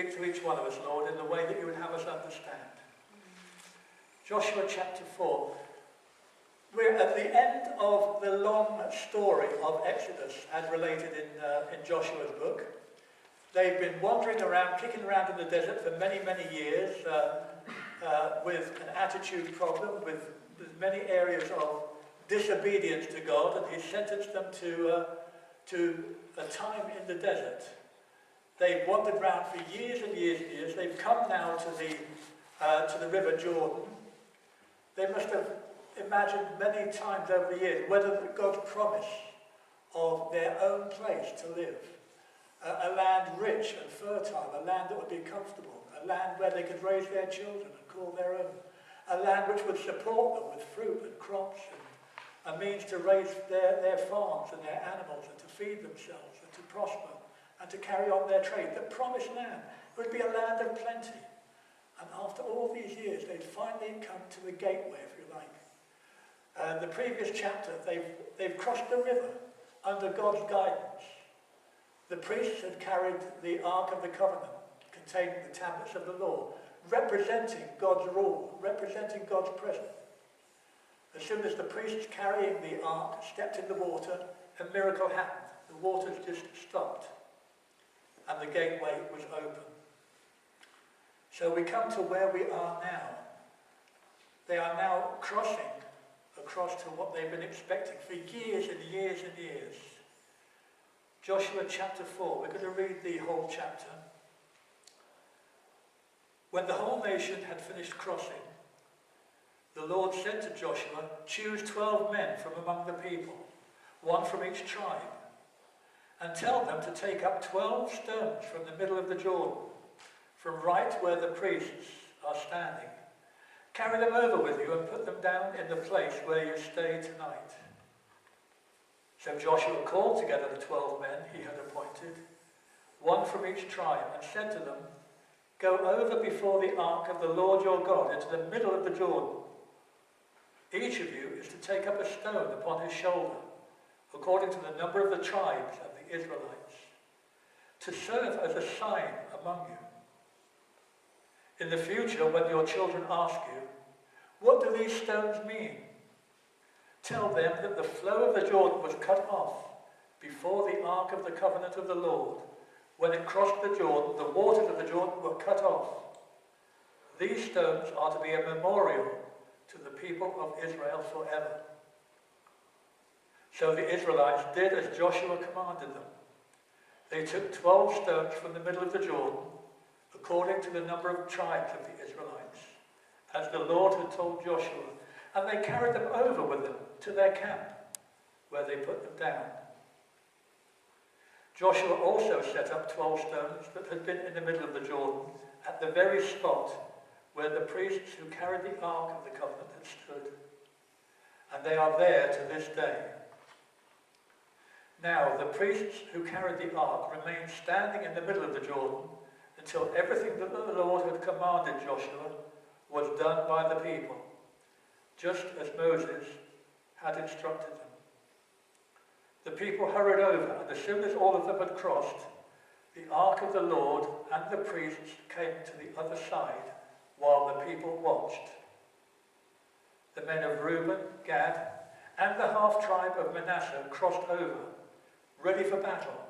Speak to each one of us, Lord, in the way that you would have us understand. Joshua chapter 4. We're at the end of the long story of Exodus, as related in Joshua's book. They've been wandering around, kicking around in the desert for many, many years with an attitude problem, with many areas of disobedience to God, and He sentenced them to a time in the desert. They've wandered around for years and years and years. They've come now to the River Jordan. They must have imagined many times over the years whether God's promise of their own place to live, a land rich and fertile, a land that would be comfortable, a land where they could raise their children and call their own, a land which would support them with fruit and crops and a means to raise their farms and their animals and to feed themselves and to prosper and to carry on their trade. The promised land would be a land of plenty. And after all these years, they'd finally come to the gateway, if you like. The previous chapter, they've crossed the river under God's guidance. The priests had carried the Ark of the Covenant, containing the tablets of the law, representing God's rule, representing God's presence. As soon as the priests carrying the Ark stepped in the water, a miracle happened. The waters just stopped, and the gateway was open. So we come to where we are now. They are now crossing across to what they've been expecting for years and years and years. Joshua chapter 4, we're going to read the whole chapter. When the whole nation had finished crossing, the Lord said to Joshua, "Choose 12 men from among the people, one from each tribe, and tell them to take up 12 stones from the middle of the Jordan, from right where the priests are standing. Carry them over with you and put them down in the place where you stay tonight." So Joshua called together the 12 men he had appointed, one from each tribe, and said to them, "Go over before the ark of the Lord your God into the middle of the Jordan. Each of you is to take up a stone upon his shoulder, according to the number of the tribes of the Israelites, to serve as a sign among you. In the future, when your children ask you, 'What do these stones mean?' tell them that the flow of the Jordan was cut off before the Ark of the Covenant of the Lord. When it crossed the Jordan, the waters of the Jordan were cut off. These stones are to be a memorial to the people of Israel forever." So the Israelites did as Joshua commanded them. They took 12 stones from the middle of the Jordan, according to the number of tribes of the Israelites, as the Lord had told Joshua, and they carried them over with them to their camp, where they put them down. Joshua also set up 12 stones that had been in the middle of the Jordan, at the very spot where the priests who carried the Ark of the Covenant had stood, and they are there to this day. Now the priests who carried the Ark remained standing in the middle of the Jordan until everything that the Lord had commanded Joshua was done by the people, just as Moses had instructed them. The people hurried over, and as soon as all of them had crossed, the Ark of the Lord and the priests came to the other side while the people watched. The men of Reuben, Gad, and the half-tribe of Manasseh crossed over, ready for battle,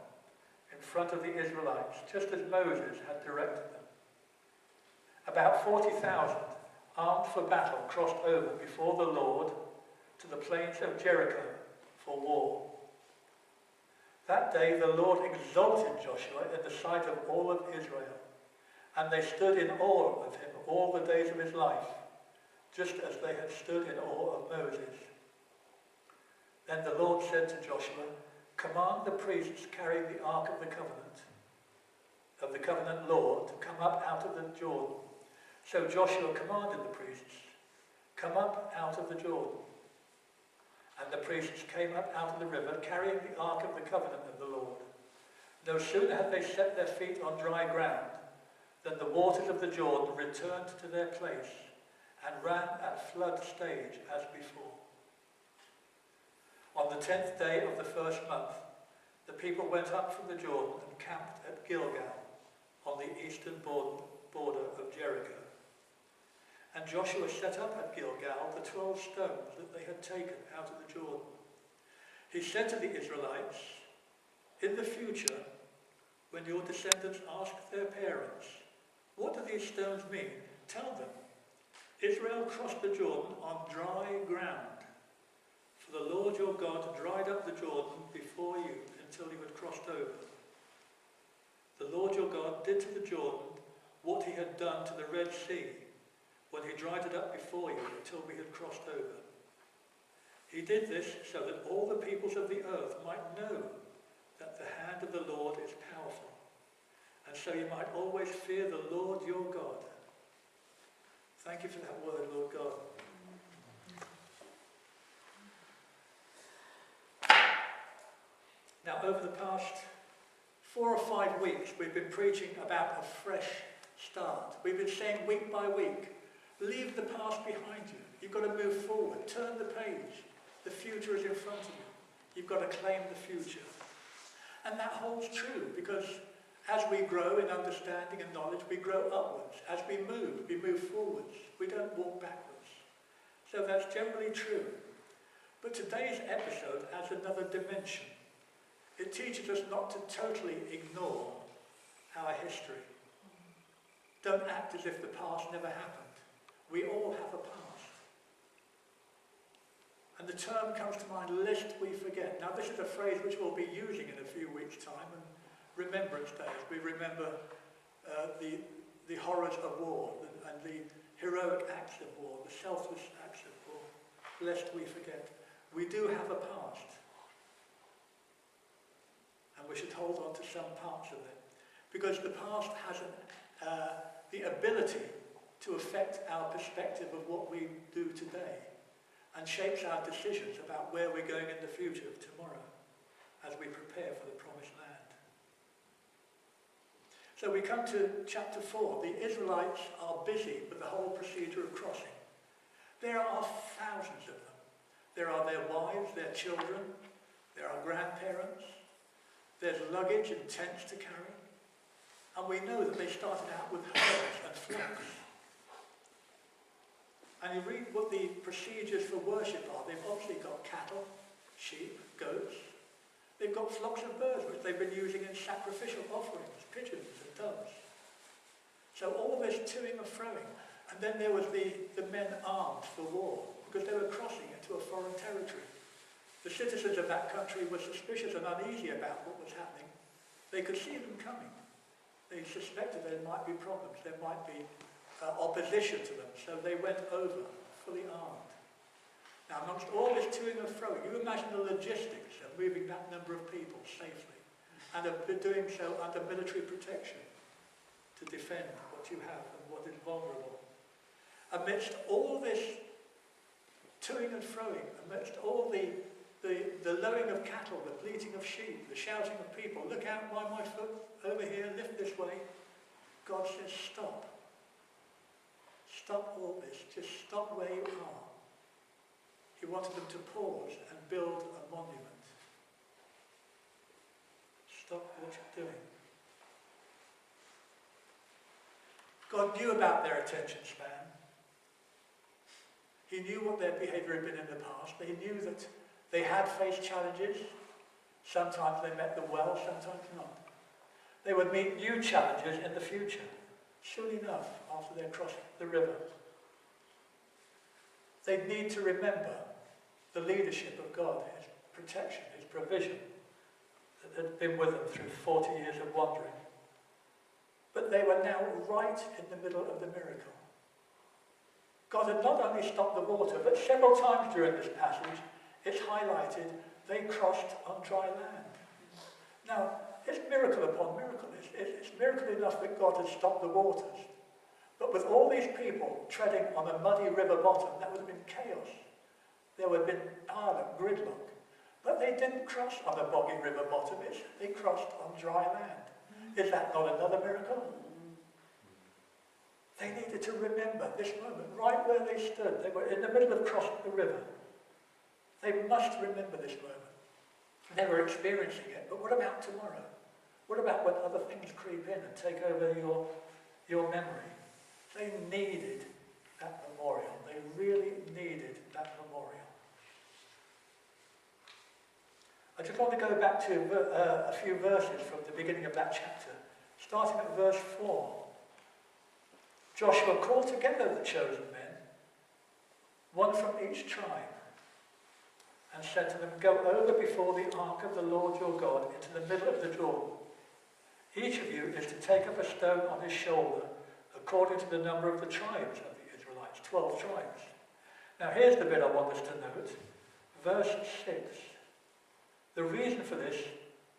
in front of the Israelites, just as Moses had directed them. About 40,000, armed for battle, crossed over before the Lord to the plains of Jericho for war. That day the Lord exalted Joshua in the sight of all of Israel, and they stood in awe of him all the days of his life, just as they had stood in awe of Moses. Then the Lord said to Joshua, "Command the priests carrying the Ark of the Covenant law to come up out of the Jordan." So Joshua commanded the priests, "Come up out of the Jordan." And the priests came up out of the river, carrying the Ark of the Covenant of the Lord. No sooner had they set their feet on dry ground than the waters of the Jordan returned to their place and ran at flood stage as before. On the 10th day of the first month, the people went up from the Jordan and camped at Gilgal, on the eastern border of Jericho. And Joshua set up at Gilgal the 12 stones that they had taken out of the Jordan. He said to the Israelites, "In the future, when your descendants ask their parents, 'What do these stones mean?' tell them, 'Israel crossed the Jordan on dry ground. For the Lord your God dried up the Jordan before you until you had crossed over. The Lord your God did to the Jordan what he had done to the Red Sea when he dried it up before you until we had crossed over. He did this so that all the peoples of the earth might know that the hand of the Lord is powerful, and so you might always fear the Lord your God.'" Thank you for that word, Lord God. Now, over the past 4 or 5 weeks, we've been preaching about a fresh start. We've been saying week by week, leave the past behind you. You've got to move forward. Turn the page. The future is in front of you. You've got to claim the future. And that holds true because as we grow in understanding and knowledge, we grow upwards. As we move forwards. We don't walk backwards. So that's generally true. But today's episode adds another dimension. It teaches us not to totally ignore our history. Don't act as if the past never happened. We all have a past. And the term comes to mind, lest we forget. Now this is a phrase which we'll be using in a few weeks' time, and Remembrance Day, as we remember the horrors of war and the heroic acts of war, the selfless acts of war, lest we forget. We do have a past. And we should hold on to some parts of it. Because the past has the ability to affect our perspective of what we do today and shapes our decisions about where we're going in the future of tomorrow as we prepare for the promised land. So we come to chapter 4. The Israelites are busy with the whole procedure of crossing. There are thousands of them. There are their wives, their children, there are grandparents, there's luggage and tents to carry. And we know that they started out with herds and flocks. And you read what the procedures for worship are. They've obviously got cattle, sheep, goats. They've got flocks of birds, which they've been using in sacrificial offerings, pigeons and doves. So all this toing and froing. And then there was the men armed for war, because they were crossing into a foreign territory. The citizens of that country were suspicious and uneasy about what was happening. They could see them coming. They suspected there might be problems, there might be opposition to them, so they went over fully armed. Now, amongst all this toing and froing, you imagine the logistics of moving that number of people safely and of doing so under military protection to defend what you have and what is vulnerable. Amidst all this toing and froing, amidst all the lowing of cattle, the bleating of sheep, the shouting of people, look out by my foot, over here, lift this way, God says, stop. Stop all this. Just stop where you are. He wanted them to pause and build a monument. Stop what you're doing. God knew about their attention span. He knew what their behaviour had been in the past. He knew that they had faced challenges. Sometimes they met them well, sometimes not. They would meet new challenges in the future, soon enough, after their crossing the river. They'd need to remember the leadership of God, his protection, his provision that had been with them through 40 years of wandering. But they were now right in the middle of the miracle. God had not only stopped the water, but several times during this passage, it's highlighted they crossed on dry land. Now, it's miracle upon miracle. It's miracle enough that God had stopped the waters. But with all these people treading on a muddy river bottom, that would have been chaos. There would have been pileup, gridlock. But they didn't cross on a boggy river bottom. They crossed on dry land. Is that not another miracle? They needed to remember this moment, right where they stood. They were in the middle of crossing the river. They must remember this moment. They were experiencing it, but what about tomorrow? What about when other things creep in and take over your memory? They needed that memorial. They really needed that memorial. I just want to go back to a few verses from the beginning of that chapter, starting at verse 4. Joshua called together the chosen men, one from each tribe, and said to them, "Go over before the ark of the Lord your God into the middle of the Jordan. Each of you is to take up a stone on his shoulder, according to the number of the tribes of the Israelites, 12 tribes." Now here's the bit I want us to note. Verse 6. The reason for this,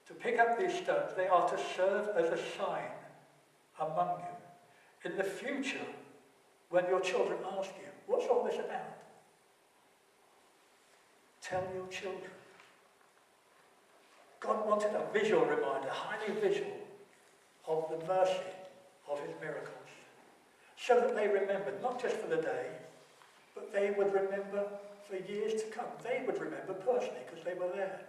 to pick up these stones, they are to serve as a sign among you. In the future, when your children ask you, "What's all this about?" Tell your children. God wanted a visual reminder, highly visual, of the mercy of his miracles, so that they remembered, not just for the day, but they would remember for years to come. They would remember personally because they were there.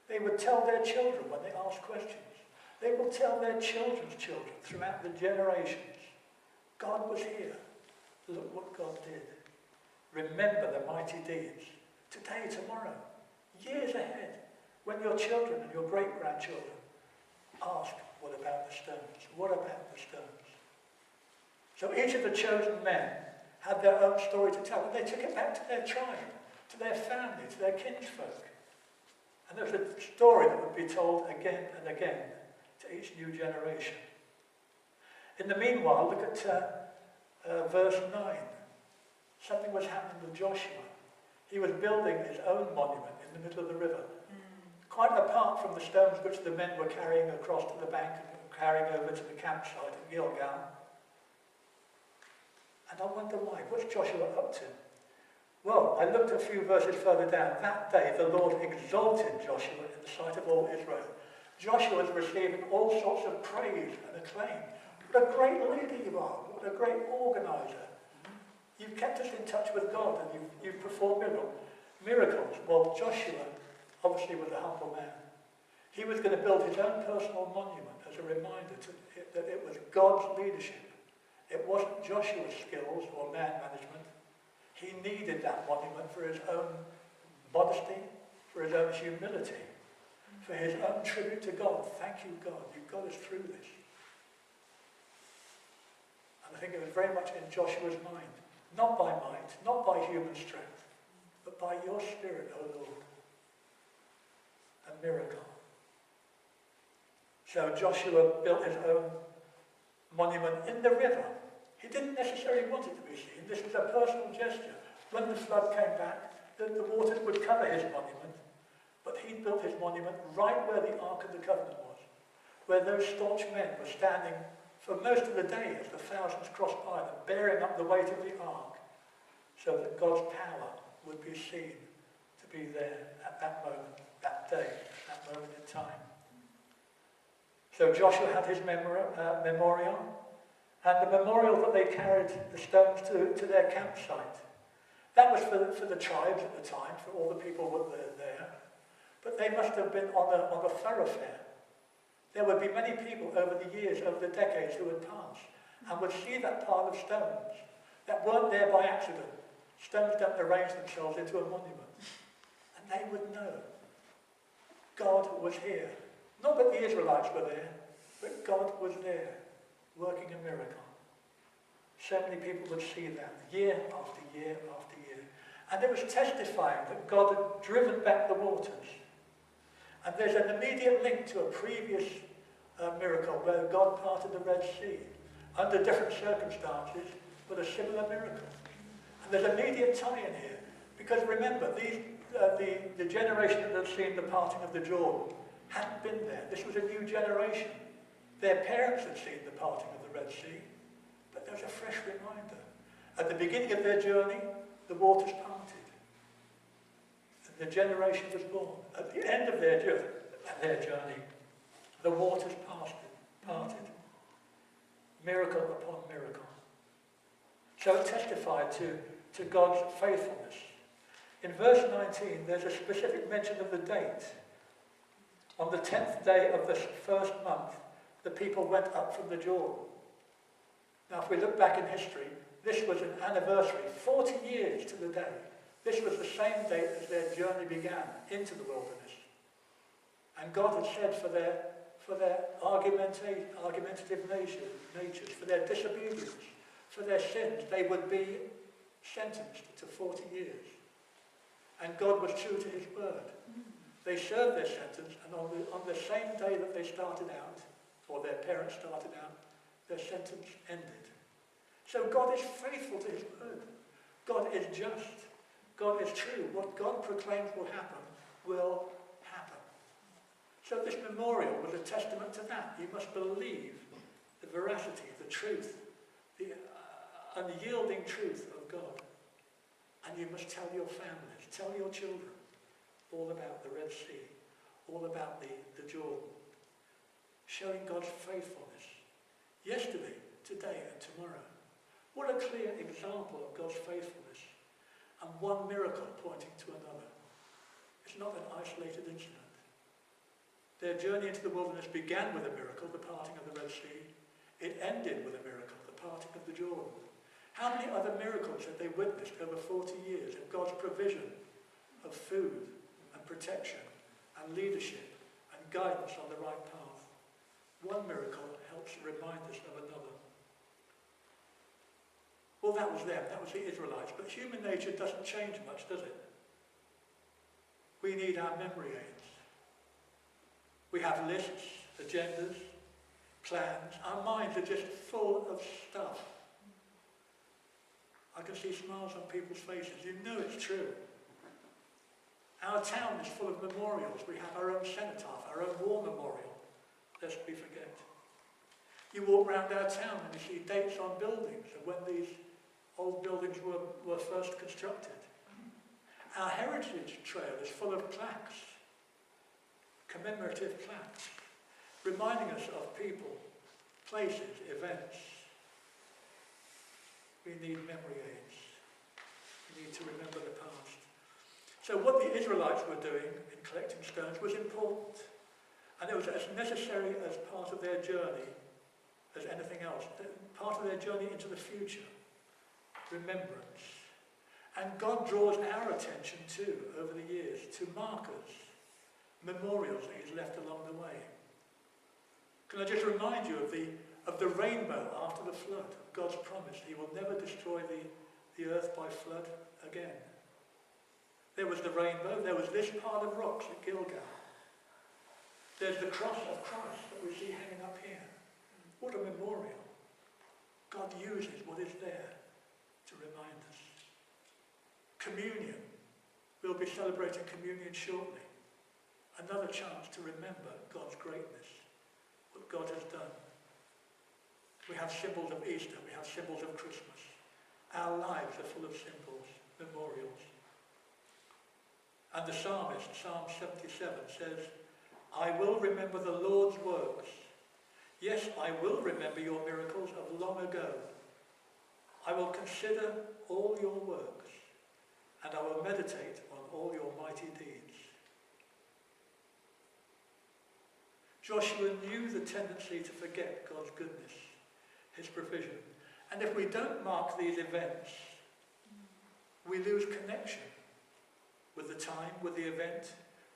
They would tell their children when they asked questions. They will tell their children's children throughout the generations. God was here. Look what God did. Remember the mighty deeds. Today, tomorrow, years ahead, when your children and your great-grandchildren ask, "What about the stones? What about the stones?" So each of the chosen men had their own story to tell, and they took it back to their tribe, to their family, to their kinsfolk. And there was a story that would be told again and again to each new generation. In the meanwhile, look at verse 9. Something was happening with Joshua. He was building his own monument in the middle of the river, quite apart from the stones which the men were carrying across to the bank and carrying over to the campsite at Gilgal. And I wonder why. What's Joshua up to? Well, I looked a few verses further down. That day the Lord exalted Joshua in the sight of all Israel. Joshua was receiving all sorts of praise and acclaim. What a great leader you are. What a great organizer. You've kept us in touch with God and you've performed miracles. Well, Joshua obviously was a humble man. He was going to build his own personal monument as a reminder that it was God's leadership. It wasn't Joshua's skills or man management. He needed that monument for his own modesty, for his own humility, for his own tribute to God. Thank you, God. You've got us through this. And I think it was very much in Joshua's mind. Not by might, not by human strength, but by your Spirit, O Lord. A miracle. So Joshua built his own monument in the river. He didn't necessarily want it to be seen. This was a personal gesture. When the flood came back, the waters would cover his monument, but he built his monument right where the Ark of the Covenant was, where those staunch men were standing for most of the day as the thousands crossed by them, bearing up the weight of the Ark, so that God's power would be seen to be there at that moment, that day, that moment in time. So Joshua had his memorial, and the memorial that they carried the stones to their campsite. That was for the tribes at the time, for all the people who were there. But they must have been on a thoroughfare. There would be many people over the years, over the decades who would pass and would see that pile of stones that weren't there by accident. Stones don't arrange themselves into a monument. And they would know God was here. Not that the Israelites were there, but God was there, working a miracle. So many people would see that year after year after year. And it was testifying that God had driven back the waters. And there's an immediate link to a previous miracle where God parted the Red Sea under different circumstances, but a similar miracle. And there's immediate tie-in here, because remember, the generation that had seen the parting of the Jordan hadn't been there. This was a new generation. Their parents had seen the parting of the Red Sea, but there's a fresh reminder. At the beginning of their journey, the waters parted. And the generation was born. At the end of their journey, the waters parted. Miracle upon miracle. So it testified to God's faithfulness. In verse 19, there's a specific mention of the date. On the 10th day of the first month, the people went up from the Jordan. Now, if we look back in history, this was an anniversary, 40 years to the day. This was the same date as their journey began into the wilderness. And God had said for their argumentative natures, for their disobedience, for their sins, they would be sentenced to 40 years. And God was true to his word. They served their sentence, and on the same day that they started out, or their parents started out, their sentence ended. So God is faithful to his word. God is just. God is true. What God proclaims will happen, will happen. So this memorial was a testament to that. You must believe the veracity, the truth, the unyielding truth of God. And you must tell your families, tell your children all about the Red Sea, all about the Jordan, showing God's faithfulness yesterday, today and tomorrow. What a clear example of God's faithfulness, and one miracle pointing to another. It's not an isolated incident. Their journey into the wilderness began with a miracle, the parting of the Red Sea. It ended with a miracle, the parting of the Jordan. How many other miracles have they witnessed over 40 years of God's provision of food and protection and leadership and guidance on the right path? One miracle helps remind us of another. Well, that was them, that was the Israelites, but human nature doesn't change much, does it? We need our memory aids. We have lists, agendas, plans. Our minds are just full of stuff. I can see smiles on people's faces. You know it's true. Our town is full of memorials. We have our own cenotaph, our own war memorial, lest we forget. You walk around our town and you see dates on buildings of when these old buildings were first constructed. Our heritage trail is full of plaques, commemorative plaques, reminding us of people, places, events. We need memory aids. We need to remember the past. So what the Israelites were doing in collecting stones was important. And it was as necessary as part of their journey as anything else. Part of their journey into the future. Remembrance. And God draws our attention too, over the years, to markers, memorials that he's left along the way. Can I just remind you of the rainbow after the flood, of God's promise? He will never destroy the earth by flood again. There was the rainbow, there was this pile of rocks at Gilgal. There's the cross of Christ that we see hanging up here. What a memorial. God uses what is there to remind us. Communion. We'll be celebrating communion shortly. Another chance to remember God's greatness, what God has done. We have symbols of Easter, we have symbols of Christmas. Our lives are full of symbols, memorials. And the psalmist, Psalm 77, says, I will remember the Lord's works. Yes, I will remember your miracles of long ago. I will consider all your works, and I will meditate on all your mighty deeds. Joshua knew the tendency to forget God's goodness, his provision. And if we don't mark these events, we lose connection with the time, with the event,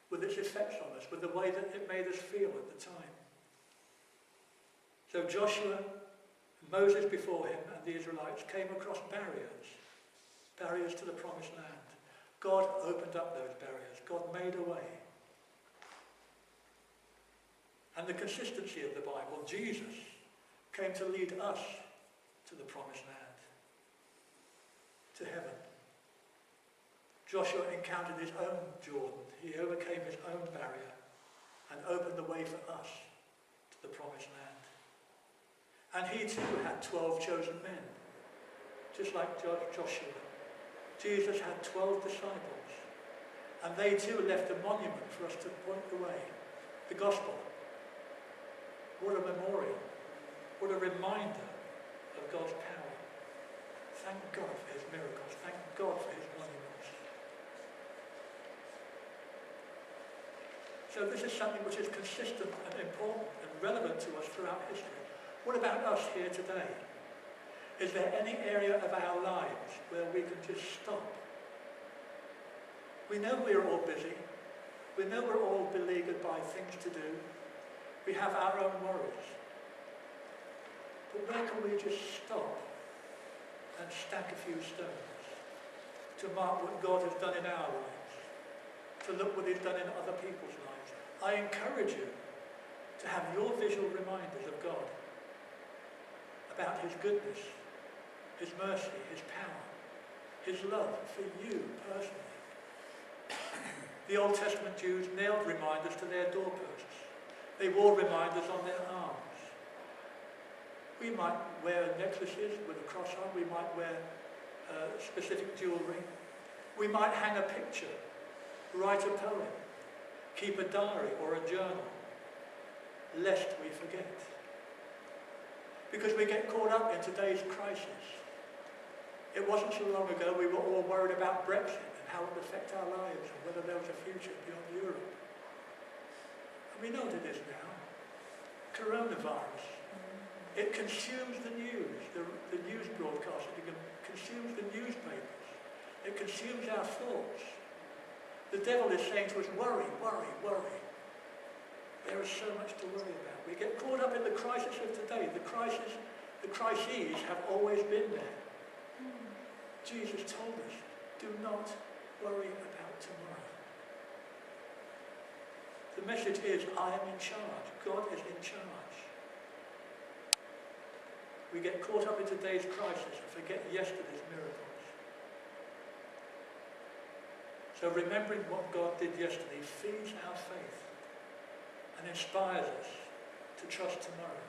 with its effects on us, with the way that it made us feel at the time. So Joshua, Moses before him, and the Israelites came across barriers to the promised land. God opened up those barriers. God made a way. And the consistency of the Bible, Jesus came to lead us to the promised land, to heaven. Joshua encountered his own Jordan. He overcame his own barrier and opened the way for us to the promised land. And he too had 12 chosen men, just like Joshua. Jesus had 12 disciples, and they too left a monument for us to point the way, the gospel. What a memorial, what a reminder of God's power. Thank God for his miracles, thank God for his monuments. So this is something which is consistent and important and relevant to us throughout history. What about us here today? Is there any area of our lives where we can just stop? We know we're all busy. We know we're all beleaguered by things to do. We have our own worries. But where can we just stop and stack a few stones to mark what God has done in our lives, to look what he's done in other people's lives? I encourage you to have your visual reminders of God, about his goodness, his mercy, his power, his love for you personally. The Old Testament Jews nailed reminders to their doorposts. They wore reminders on their arms. We might wear necklaces with a cross on. We might wear specific jewellery. We might hang a picture, write a poem, keep a diary or a journal, lest we forget. Because we get caught up in today's crisis. It wasn't so long ago we were all worried about Brexit and how it would affect our lives and whether there was a future beyond Europe. And we know what it is now. Coronavirus. It consumes the news, the news broadcast. It consumes the newspapers. It consumes our thoughts. The devil is saying to us, worry, worry, worry. There is so much to worry about. We get caught up in the crisis of today. The crises have always been there. Jesus told us, do not worry about tomorrow. The message is, I am in charge. God is in charge. We get caught up in today's crisis and forget yesterday's miracles. So remembering what God did yesterday feeds our faith and inspires us to trust tomorrow.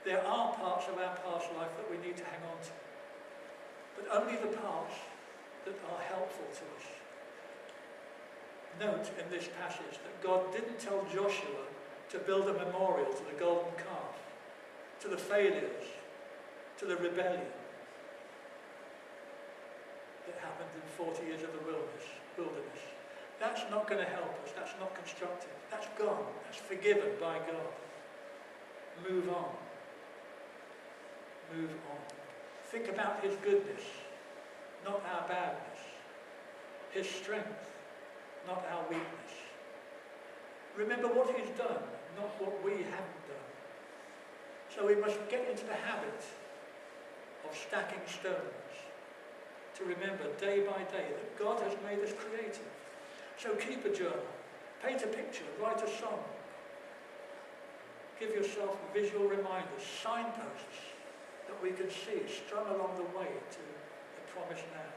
There are parts of our past life that we need to hang on to, but only the parts that are helpful to us. Note in this passage that God didn't tell Joshua to build a memorial to the golden calf, to the failures, to the rebellion that happened in 40 years of the wilderness. That's not going to help us. That's not constructive. That's gone. That's forgiven by God. Move on. Move on. Think about his goodness, not our badness. His strength, not our weakness. Remember what he's done, not what we haven't done. So we must get into the habit of stacking stones to remember day by day that God has made us creative. So keep a journal, paint a picture, write a song. Give yourself visual reminders, signposts that we can see strung along the way to the promised land.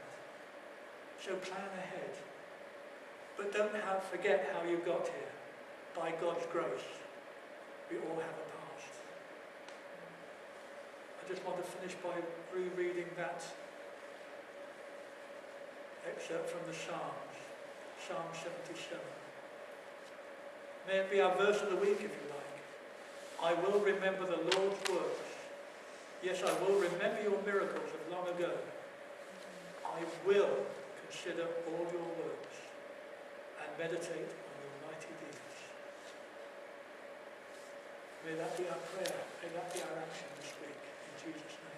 So plan ahead. But don't forget how you got here. By God's grace, we all have a past. I just want to finish by rereading that excerpt from the Psalms, Psalm 77. May it be our verse of the week, if you like. I will remember the Lord's works. Yes, I will remember your miracles of long ago. I will consider all your works and meditate on your mighty deeds. May that be our prayer. May that be our action this week. In Jesus' name.